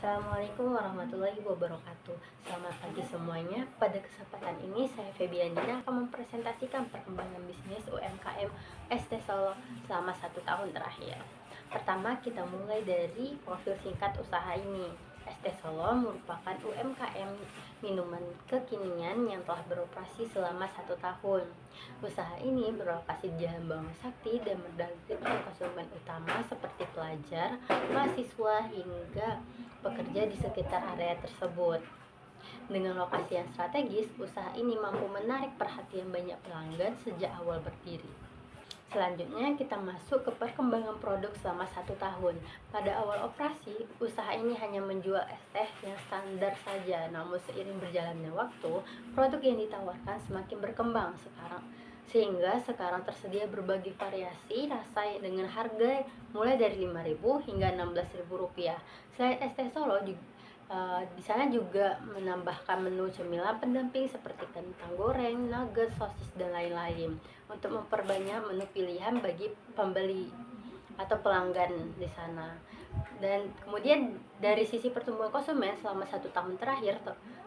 Assalamualaikum warahmatullahi wabarakatuh. Selamat pagi semuanya. Pada kesempatan ini saya Febiandina akan mempresentasikan perkembangan bisnis UMKM ST Solo selama 1 tahun terakhir. Pertama, kita mulai dari profil singkat usaha ini. ST Solo merupakan UMKM minuman kekinian yang telah beroperasi selama 1 tahun. Usaha ini berlokasi di Jalan Bangun Sakti dan menargetkan konsumen utama seperti pelajar, mahasiswa, hingga pekerja di sekitar area tersebut. Dengan lokasi yang strategis, usaha ini mampu menarik perhatian banyak pelanggan sejak awal berdiri. Selanjutnya kita masuk ke perkembangan produk selama 1 tahun. Pada awal operasi, usaha ini hanya menjual es teh yang standar saja. Namun seiring berjalannya waktu, produk yang ditawarkan semakin berkembang sehingga sekarang tersedia berbagai variasi rasa dengan harga mulai dari Rp5.000 hingga Rp16.000. Selain es teh Solo, di sana juga menambahkan menu cemilan pendamping seperti kentang goreng, nugget, sosis, dan lain-lain untuk memperbanyak menu pilihan bagi pembeli atau pelanggan di sana. Dan kemudian dari sisi pertumbuhan konsumen selama 1 tahun terakhir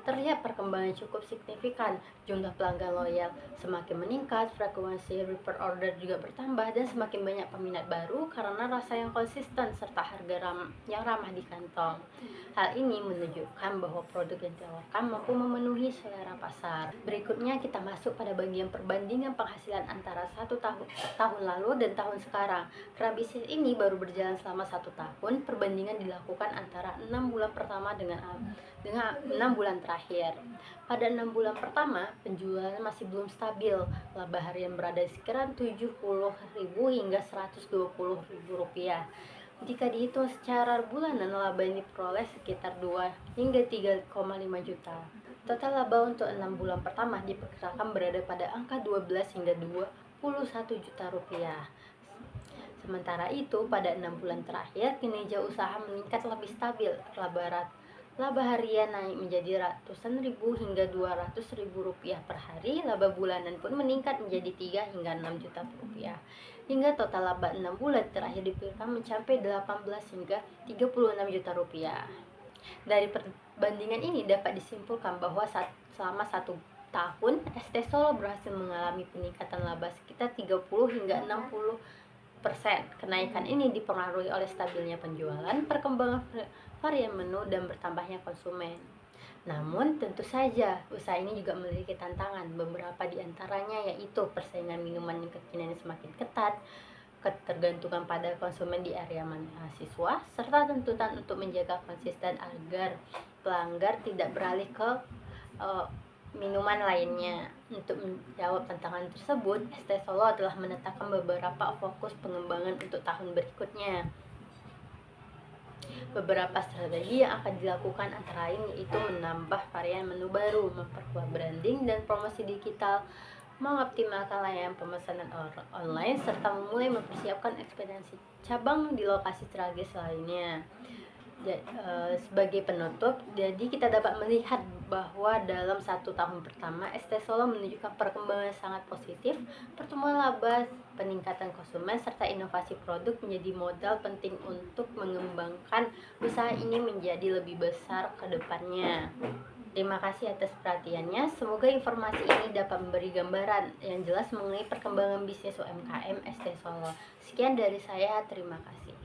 terlihat perkembangan cukup signifikan. Jumlah pelanggan loyal semakin meningkat, frekuensi repeat order juga bertambah, dan semakin banyak peminat baru karena rasa yang konsisten serta harga yang ramah di kantong. Hal ini menunjukkan bahwa produk yang ditawarkan mampu memenuhi selera pasar. Berikutnya kita masuk pada bagian perbandingan penghasilan antara 1 tahun lalu dan tahun sekarang. Karena bisnis ini baru berjalan selama 1 tahun, perbandingan dilakukan antara 6 bulan pertama dengan 6 bulan terakhir. Pada 6 bulan pertama, penjualan masih belum stabil. Laba harian berada di sekitaran Rp70.000 hingga Rp120.000. Jika dihitung secara bulanan, laba yang diperoleh sekitar 2 hingga 3,5 juta. Total laba untuk 6 bulan pertama diperkirakan berada pada angka 12 hingga Rp21 juta. Sementara itu, pada 6 bulan terakhir, kinerja usaha meningkat lebih stabil. Laba harian naik menjadi ratusan ribu hingga Rp200.000 per hari. Laba bulanan pun meningkat menjadi 3 hingga 6 juta rupiah. Hingga total laba 6 bulan terakhir diperkirakan mencapai 18 hingga Rp36 juta. Dari perbandingan ini dapat disimpulkan bahwa selama 1 tahun, ST Solo berhasil mengalami peningkatan laba sekitar 30 hingga 60%. Kenaikan ini dipengaruhi oleh stabilnya penjualan, perkembangan varian menu, dan bertambahnya konsumen. Namun tentu saja usaha ini juga memiliki tantangan. Beberapa di antaranya yaitu persaingan minuman yang kekinian semakin ketat, ketergantungan pada konsumen di area mahasiswa, serta tuntutan untuk menjaga konsisten agar pelanggan tidak beralih ke minuman lainnya. Untuk menjawab tantangan tersebut, ST Solo telah menetapkan beberapa fokus pengembangan untuk tahun berikutnya. Beberapa strategi yang akan dilakukan antara lain yaitu menambah varian menu baru, memperkuat branding dan promosi digital, mengoptimalkan layanan pemesanan online, serta mulai mempersiapkan ekspansi cabang di lokasi strategis lainnya. Sebagai penutup, jadi kita dapat melihat bahwa dalam 1 tahun pertama, ST Solo menunjukkan perkembangan sangat positif. Pertumbuhan laba, peningkatan konsumen, serta inovasi produk menjadi modal penting untuk mengembangkan usaha ini menjadi lebih besar ke depannya. Terima kasih atas perhatiannya. Semoga informasi ini dapat memberi gambaran yang jelas mengenai perkembangan bisnis UMKM ST Solo. Sekian dari saya, terima kasih.